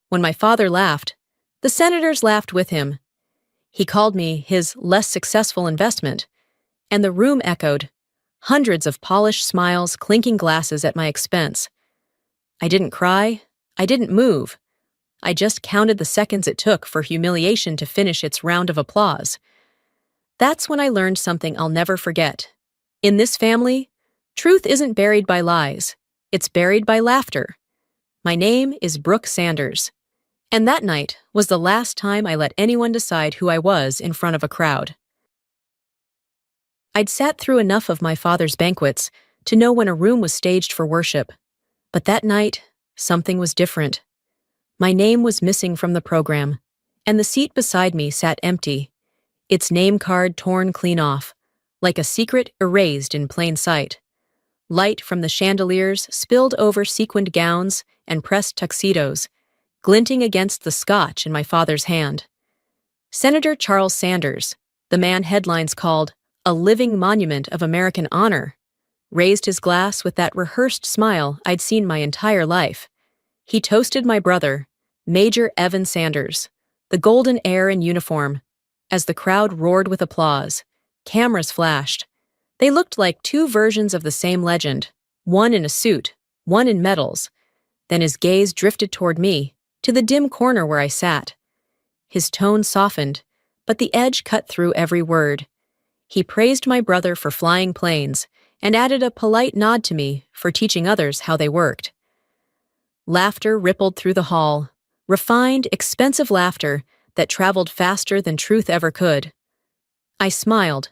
When my father laughed, the senators laughed with him. He called me his less successful investment, and the room echoed, hundreds of polished smiles clinking glasses at my expense. I didn't cry. I didn't move. I just counted the seconds it took for humiliation to finish its round of applause. That's when I learned something I'll never forget. In this family, truth isn't buried by lies. It's buried by laughter. My name is Brooke Sanders. And that night was the last time I let anyone decide who I was in front of a crowd. I'd sat through enough of my father's banquets to know when a room was staged for worship. But that night, something was different. My name was missing from the program, and the seat beside me sat empty, its name card torn clean off, like a secret erased in plain sight. Light from the chandeliers spilled over sequined gowns and pressed tuxedos, glinting against the scotch in my father's hand. Senator Charles Sanders, the man headlines called a living monument of American honor, raised his glass with that rehearsed smile I'd seen my entire life. He toasted my brother, Major Evan Sanders, the golden heir in uniform. As the crowd roared with applause, cameras flashed. They looked like two versions of the same legend, one in a suit, one in medals. Then his gaze drifted toward me, to the dim corner where I sat. His tone softened, but the edge cut through every word. He praised my brother for flying planes and added a polite nod to me for teaching others how they worked. Laughter rippled through the hall, refined, expensive laughter that traveled faster than truth ever could. I smiled,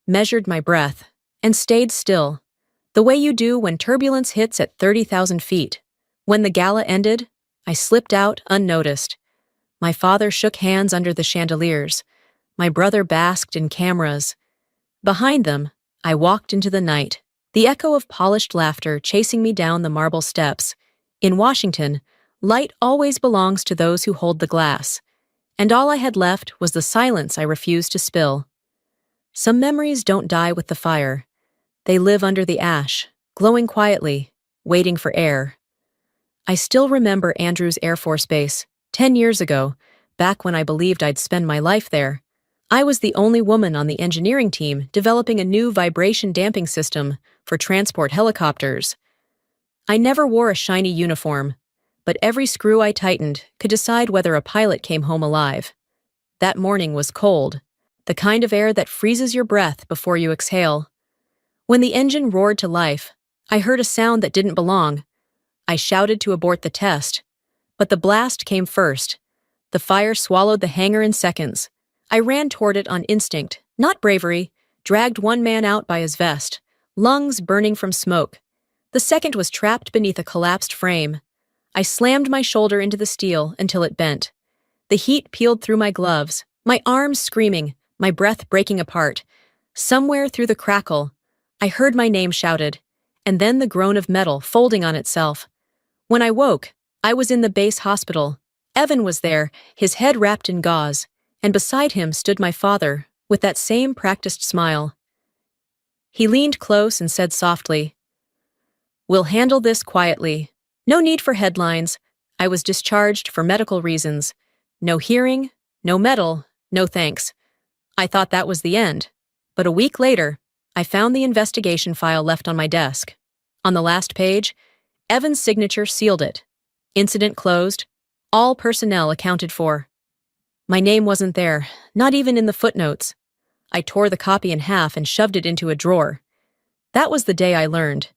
measured my breath, and stayed still, the way you do when turbulence hits at 30,000 feet. When the gala ended, I slipped out unnoticed. My father shook hands under the chandeliers. My brother basked in cameras. Behind them, I walked into the night, the echo of polished laughter chasing me down the marble steps. In Washington, light always belongs to those who hold the glass, and all I had left was the silence I refused to spill. Some memories don't die with the fire. They live under the ash, glowing quietly, waiting for air. I still remember Andrews Air Force Base, 10 years ago, back when I believed I'd spend my life there. I was the only woman on the engineering team developing a new vibration damping system for transport helicopters. I never wore a shiny uniform, but every screw I tightened could decide whether a pilot came home alive. That morning was cold, the kind of air that freezes your breath before you exhale. When the engine roared to life, I heard a sound that didn't belong. I shouted to abort the test, but the blast came first. The fire swallowed the hangar in seconds. I ran toward it on instinct, not bravery, dragged one man out by his vest, lungs burning from smoke. The second was trapped beneath a collapsed frame. I slammed my shoulder into the steel until it bent. The heat peeled through my gloves, my arms screaming, my breath breaking apart. Somewhere through the crackle, I heard my name shouted, and then the groan of metal folding on itself. When I woke, I was in the base hospital. Evan was there, his head wrapped in gauze, and beside him stood my father, with that same practiced smile. He leaned close and said softly, "We'll handle this quietly. No need for headlines. I was discharged for medical reasons. No hearing, no medal, no thanks." I thought that was the end, but a week later, I found the investigation file left on my desk. On the last page, Evan's signature sealed it. Incident closed, all personnel accounted for. My name wasn't there, not even in the footnotes. I tore the copy in half and shoved it into a drawer. That was the day I learned.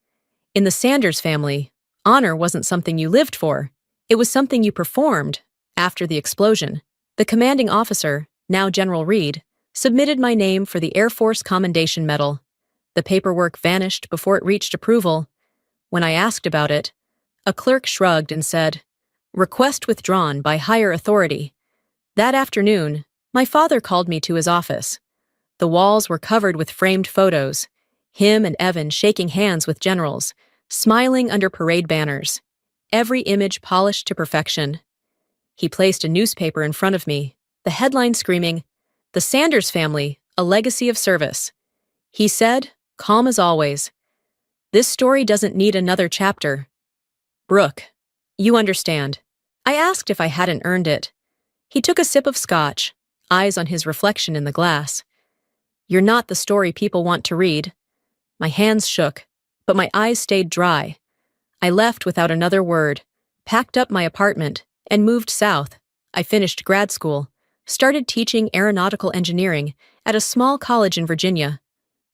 In the Sanders family, honor wasn't something you lived for. It was something you performed after the explosion. The commanding officer, now General Reed, submitted my name for the Air Force Commendation Medal. The paperwork vanished before it reached approval. When I asked about it, a clerk shrugged and said, "Request withdrawn by higher authority." That afternoon, my father called me to his office. The walls were covered with framed photos, him and Evan shaking hands with generals, smiling under parade banners, every image polished to perfection. He placed a newspaper in front of me, the headline screaming, "The Sanders Family, a Legacy of Service." He said, calm as always, "This story doesn't need another chapter. Brooke, you understand. I asked if I hadn't earned it. He took a sip of scotch, eyes on his reflection in the glass. You're not the story people want to read. My hands shook, but my eyes stayed dry. I left without another word, packed up my apartment, and moved south. I finished grad school, started teaching aeronautical engineering at a small college in Virginia,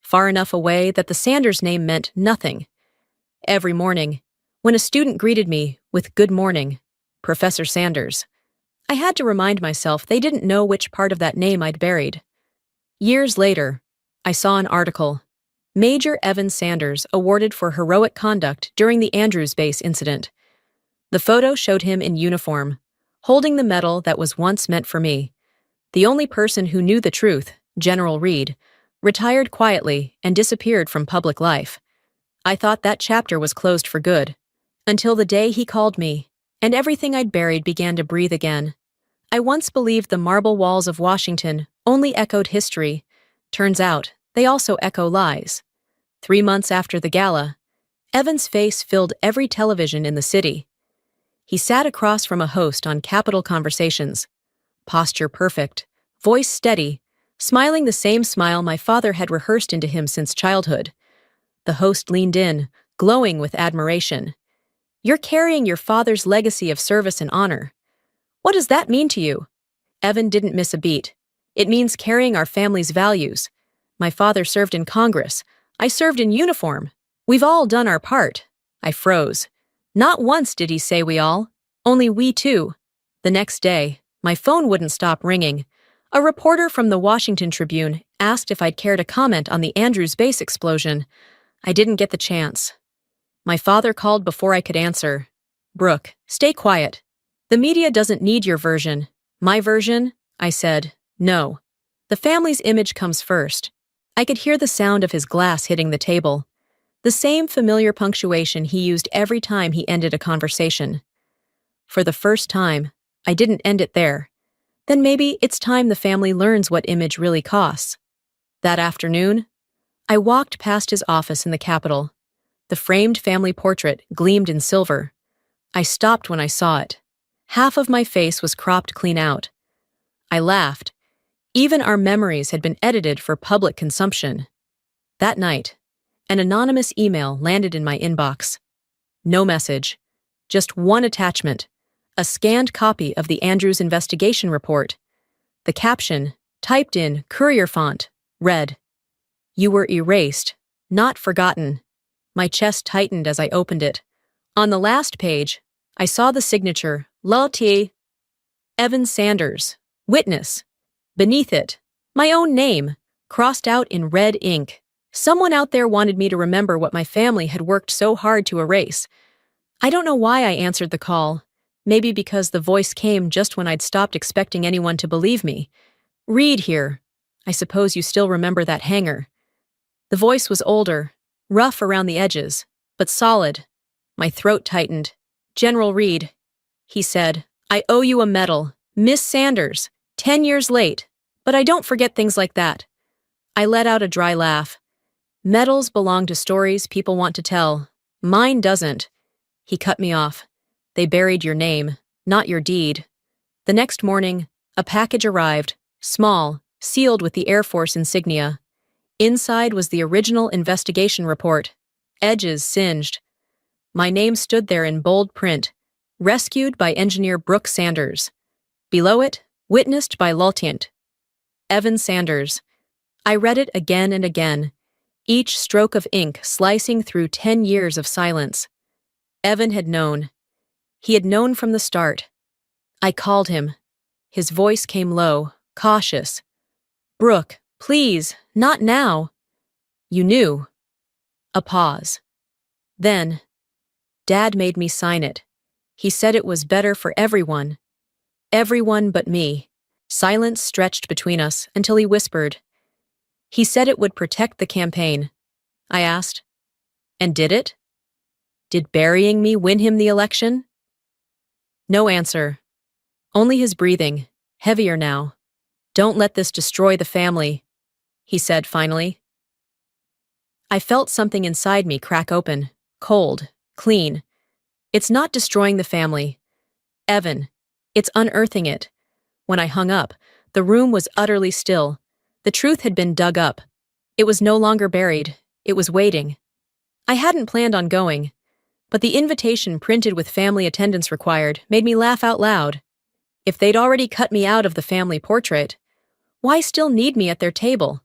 far enough away that the Sanders name meant nothing. Every morning, when a student greeted me with "Good morning, Professor Sanders," I had to remind myself they didn't know which part of that name I'd buried. Years later, I saw an article, Major Evan Sanders awarded for heroic conduct during the Andrews Base incident. The photo showed him in uniform, holding the medal that was once meant for me. The only person who knew the truth, General Reed, retired quietly and disappeared from public life. I thought that chapter was closed for good, until the day he called me, and everything I'd buried began to breathe again. I once believed the marble walls of Washington only echoed history. Turns out, they also echo lies. 3 months after the gala, Evan's face filled every television in the city. He sat across from a host on Capitol Conversations, posture perfect, voice steady, smiling the same smile my father had rehearsed into him since childhood. The host leaned in, glowing with admiration. You're carrying your father's legacy of service and honor. What does that mean to you? Evan didn't miss a beat. It means carrying our family's values. My father served in Congress. I served in uniform. We've all done our part. I froze. Not once did he say we all, only we too. The next day, my phone wouldn't stop ringing. A reporter from the Washington Tribune asked if I'd care to comment on the Andrews Base explosion. I didn't get the chance. My father called before I could answer. Brooke, stay quiet. The media doesn't need your version. My version? I said, no. The family's image comes first. I could hear the sound of his glass hitting the table. The same familiar punctuation he used every time he ended a conversation. For the first time, I didn't end it there. Then maybe it's time the family learns what image really costs. That afternoon, I walked past his office in the Capitol. The framed family portrait gleamed in silver. I stopped when I saw it. Half of my face was cropped clean out. I laughed. Even our memories had been edited for public consumption. That night, an anonymous email landed in my inbox. No message, just one attachment, a scanned copy of the Andrews investigation report. The caption, typed in courier font, read, "You were erased, not forgotten." My chest tightened as I opened it. On the last page, I saw the signature, loudest, Evan Sanders, witness. Beneath it, my own name, crossed out in red ink. Someone out there wanted me to remember what my family had worked so hard to erase. I don't know why I answered the call. Maybe because the voice came just when I'd stopped expecting anyone to believe me. Read here. I suppose you still remember that hanger. The voice was older, rough around the edges, but solid. My throat tightened. General Reed, he said, I owe you a medal. Miss Sanders, 10 years late, but I don't forget things like that. I let out a dry laugh. Medals belong to stories people want to tell. Mine doesn't. He cut me off. They buried your name, not your deed. The next morning, a package arrived, small, sealed with the Air Force insignia. Inside was the original investigation report, edges singed. My name stood there in bold print, rescued by engineer Brooke Sanders. Below it, witnessed by Lieutenant Evan Sanders. I read it again and again, each stroke of ink slicing through 10 years of silence. Evan had known. He had known from the start. I called him. His voice came low, cautious. Brooke, please, not now. You knew. A pause. Then, Dad made me sign it. He said it was better for everyone. Everyone but me. Silence stretched between us until he whispered. He said it would protect the campaign. I asked. And did it? Did burying me win him the election? No answer. Only his breathing, heavier now. Don't let this destroy the family, he said finally. I felt something inside me crack open, cold, clean. It's not destroying the family. Evan. It's unearthing it. When I hung up, the room was utterly still. The truth had been dug up. It was no longer buried. It was waiting. I hadn't planned on going, but the invitation printed with family attendance required made me laugh out loud. If they'd already cut me out of the family portrait, why still need me at their table?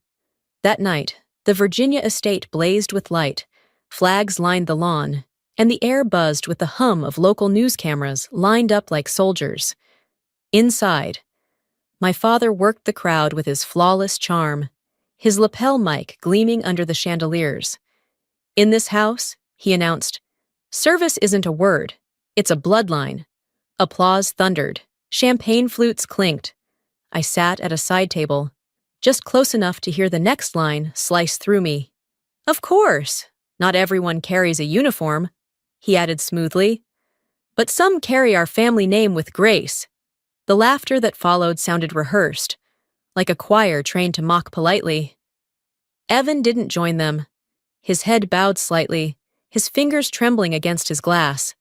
That night, the Virginia estate blazed with light, flags lined the lawn, and the air buzzed with the hum of local news cameras lined up like soldiers. Inside, my father worked the crowd with his flawless charm, his lapel mic gleaming under the chandeliers. In this house, he announced, service isn't a word, it's a bloodline. Applause thundered, champagne flutes clinked. I sat at a side table, just close enough to hear the next line slice through me. Of course, not everyone carries a uniform, he added smoothly. But some carry our family name with grace. The laughter that followed sounded rehearsed, like a choir trained to mock politely. Evan didn't join them. His head bowed slightly, his fingers trembling against his glass.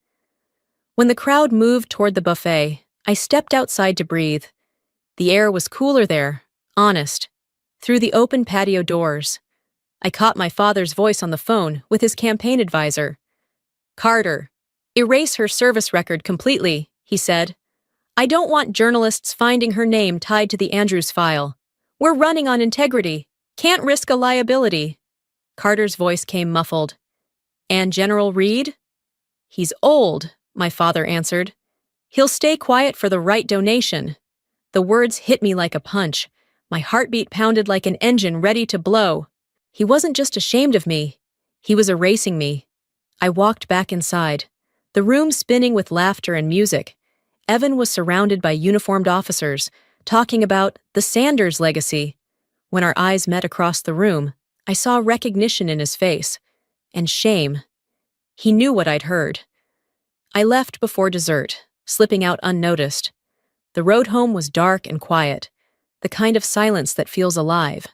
When the crowd moved toward the buffet, I stepped outside to breathe. The air was cooler there, honest, through the open patio doors. I caught my father's voice on the phone with his campaign advisor. Carter, erase her service record completely, he said. I don't want journalists finding her name tied to the Andrews file. We're running on integrity. Can't risk a liability. Carter's voice came muffled. And General Reed? He's old, my father answered. He'll stay quiet for the right donation. The words hit me like a punch. My heartbeat pounded like an engine ready to blow. He wasn't just ashamed of me. He was erasing me. I walked back inside, the room spinning with laughter and music. Evan was surrounded by uniformed officers, talking about the Sanders legacy. When our eyes met across the room, I saw recognition in his face, and shame. He knew what I'd heard. I left before dessert, slipping out unnoticed. The road home was dark and quiet, the kind of silence that feels alive.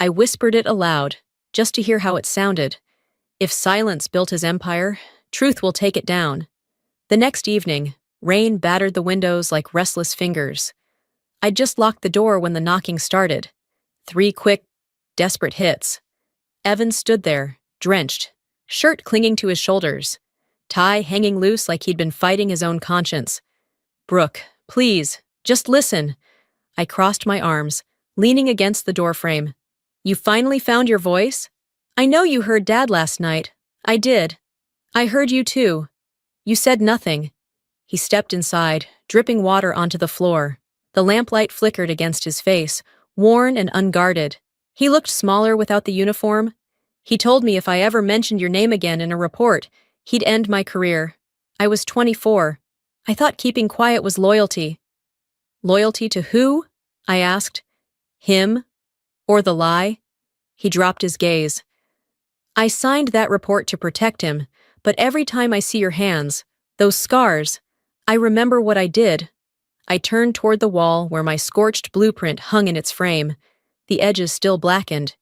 I whispered it aloud, just to hear how it sounded. If silence built his empire, truth will take it down. The next evening, rain battered the windows like restless fingers. I'd just locked the door when the knocking started. 3 quick, desperate hits. Evan stood there, drenched, shirt clinging to his shoulders, tie hanging loose like he'd been fighting his own conscience. Brooke, please, just listen. I crossed my arms, leaning against the doorframe. You finally found your voice? I know you heard Dad last night. I did. I heard you too. You said nothing. He stepped inside, dripping water onto the floor. The lamplight flickered against his face, worn and unguarded. He looked smaller without the uniform. He told me if I ever mentioned your name again in a report, he'd end my career. I was 24. I thought keeping quiet was loyalty. Loyalty to who? I asked. Him? Or the lie? He dropped his gaze. I signed that report to protect him, but every time I see your hands, those scars, I remember what I did. I turned toward the wall where my scorched blueprint hung in its frame, the edges still blackened.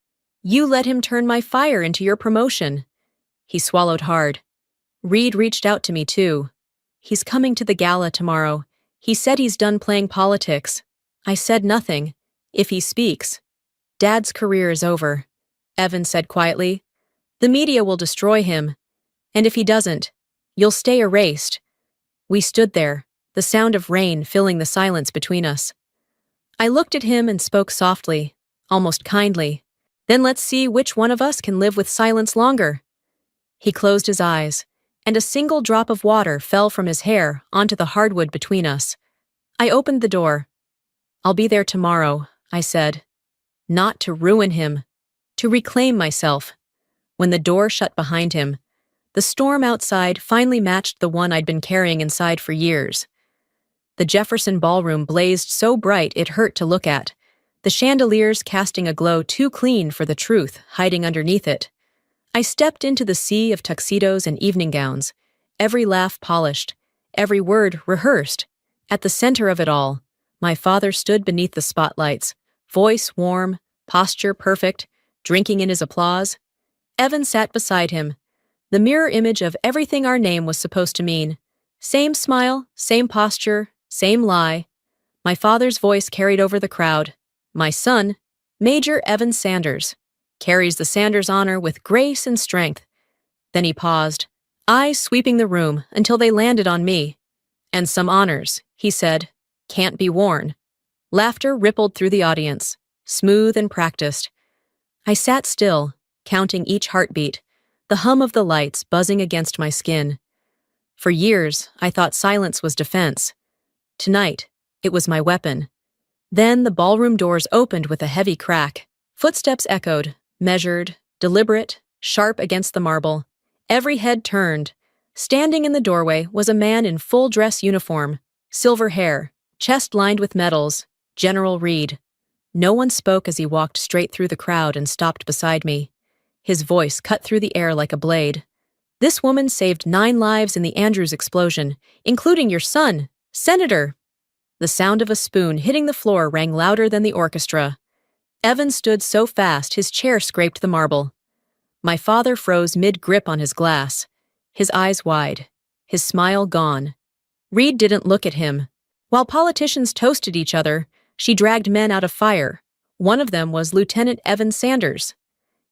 You let him turn my fire into your promotion. He swallowed hard. Reed reached out to me too. He's coming to the gala tomorrow. He said he's done playing politics. I said nothing. If he speaks. Dad's career is over, Evan said quietly. The media will destroy him. And if he doesn't, you'll stay erased. We stood there, the sound of rain filling the silence between us. I looked at him and spoke softly, almost kindly. Then let's see which one of us can live with silence longer. He closed his eyes, and a single drop of water fell from his hair onto the hardwood between us. I opened the door. I'll be there tomorrow, I said. Not to ruin him, to reclaim myself. When the door shut behind him, the storm outside finally matched the one I'd been carrying inside for years. The Jefferson ballroom blazed so bright it hurt to look at, the chandeliers casting a glow too clean for the truth hiding underneath it. I stepped into the sea of tuxedos and evening gowns, every laugh polished, every word rehearsed. At the center of it all, my father stood beneath the spotlights, voice warm, posture perfect, drinking in his applause. Evan sat beside him, the mirror image of everything our name was supposed to mean. Same smile, same posture, same lie. My father's voice carried over the crowd. My son, Major Evan Sanders, carries the Sanders honor with grace and strength. Then he paused, eyes sweeping the room until they landed on me. And some honors, he said, can't be worn. Laughter rippled through the audience, smooth and practiced. I sat still, counting each heartbeat, the hum of the lights buzzing against my skin. For years, I thought silence was defense. Tonight, it was my weapon. Then the ballroom doors opened with a heavy crack. Footsteps echoed, measured, deliberate, sharp against the marble. Every head turned. Standing in the doorway was a man in full dress uniform, silver hair, chest lined with medals, General Reed. No one spoke as he walked straight through the crowd and stopped beside me. His voice cut through the air like a blade. This woman saved 9 lives in the Andrews explosion, including your son, Senator. The sound of a spoon hitting the floor rang louder than the orchestra. Evan stood so fast his chair scraped the marble. My father froze mid-grip on his glass, his eyes wide, his smile gone. Reed didn't look at him. While politicians toasted each other, she dragged men out of fire. One of them was Lieutenant Evan Sanders.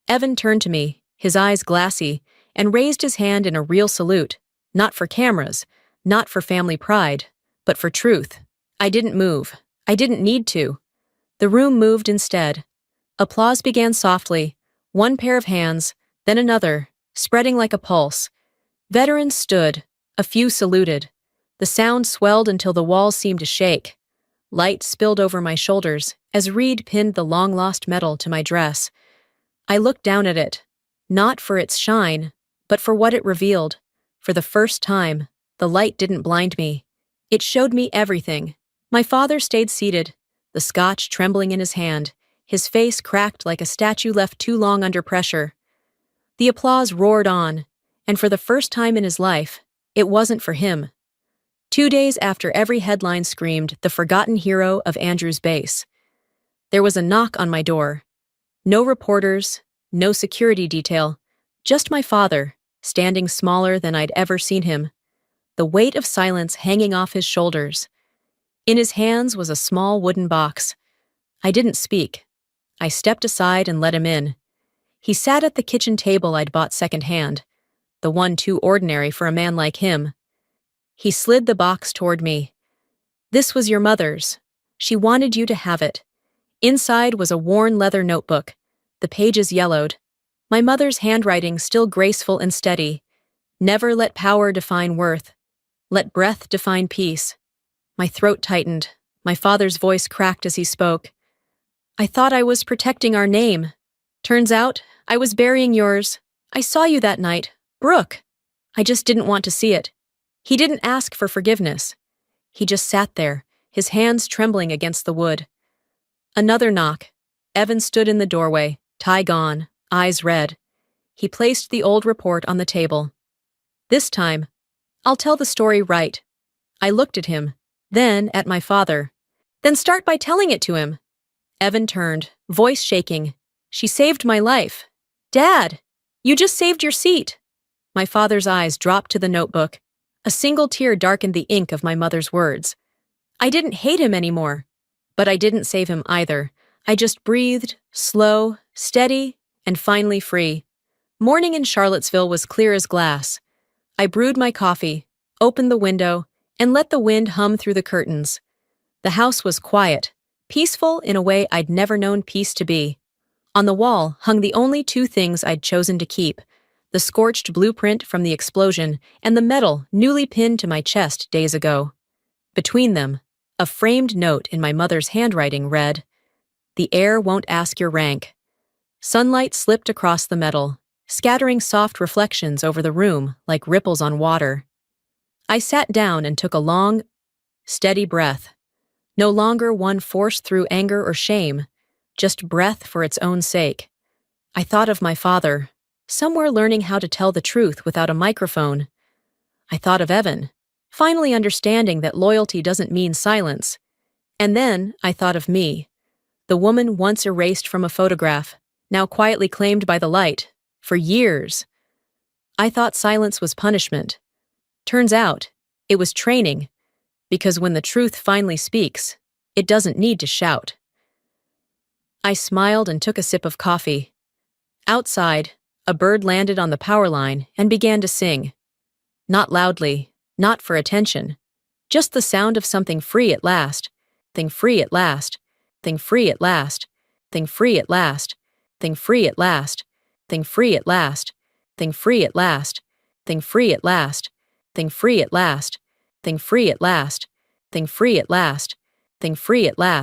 Evan turned to me, his eyes glassy, and raised his hand in a real salute, not for cameras, not for family pride, but for truth. I didn't move. I didn't need to. The room moved instead. Applause began softly, one pair of hands, then another, spreading like a pulse. Veterans stood, a few saluted. The sound swelled until the walls seemed to shake. Light spilled over my shoulders as Reed pinned the long-lost medal to my dress. I looked down at it, not for its shine, but for what it revealed. For the first time, the light didn't blind me. It showed me everything. My father stayed seated, the scotch trembling in his hand, his face cracked like a statue left too long under pressure. The applause roared on, and for the first time in his life, it wasn't for him. 2 days after every headline screamed the forgotten hero of Andrews Base, there was a knock on my door. No reporters, no security detail, just my father, standing smaller than I'd ever seen him, the weight of silence hanging off his shoulders. In his hands was a small wooden box. I didn't speak. I stepped aside and let him in. He sat at the kitchen table I'd bought secondhand, the one too ordinary for a man like him. He slid the box toward me. This was your mother's. She wanted you to have it. Inside was a worn leather notebook, the pages yellowed. My mother's handwriting still graceful and steady. Never let power define worth. Let breath define peace. My throat tightened. My father's voice cracked as he spoke. I thought I was protecting our name. Turns out, I was burying yours. I saw you that night, Brooke. I just didn't want to see it. He didn't ask for forgiveness. He just sat there, his hands trembling against the wood. Another knock. Evan stood in the doorway, tie gone, eyes red. He placed the old report on the table. This time, I'll tell the story right. I looked at him, then at my father. Then start by telling it to him. Evan turned, voice shaking. She saved my life. Dad, you just saved your seat. My father's eyes dropped to the notebook. A single tear darkened the ink of my mother's words. I didn't hate him anymore, but I didn't save him either. I just breathed, slow, steady, and finally free. Morning in Charlottesville was clear as glass. I brewed my coffee, opened the window, and let the wind hum through the curtains. The house was quiet, peaceful in a way I'd never known peace to be. On the wall hung the only 2 things I'd chosen to keep: the scorched blueprint from the explosion and the medal newly pinned to my chest days ago. Between them, a framed note in my mother's handwriting read, "The air won't ask your rank." Sunlight slipped across the metal, scattering soft reflections over the room like ripples on water. I sat down and took a long, steady breath. No longer one forced through anger or shame, just breath for its own sake. I thought of my father, somewhere learning how to tell the truth without a microphone. I thought of Evan, finally understanding that loyalty doesn't mean silence. And then I thought of me, the woman once erased from a photograph, now quietly claimed by the light, for years. I thought silence was punishment. Turns out, It was training, because when the truth finally speaks, it doesn't need to shout. I smiled and took a sip of coffee. Outside, a bird landed on the power line and began to sing. Not loudly, not for attention, just the sound of something free at last, thing free at last, thing free at last, thing free at last, thing free at last, thing free at last, thing free at last, thing free at last, thing free at last, thing free at last, thing free at last, thing free at last.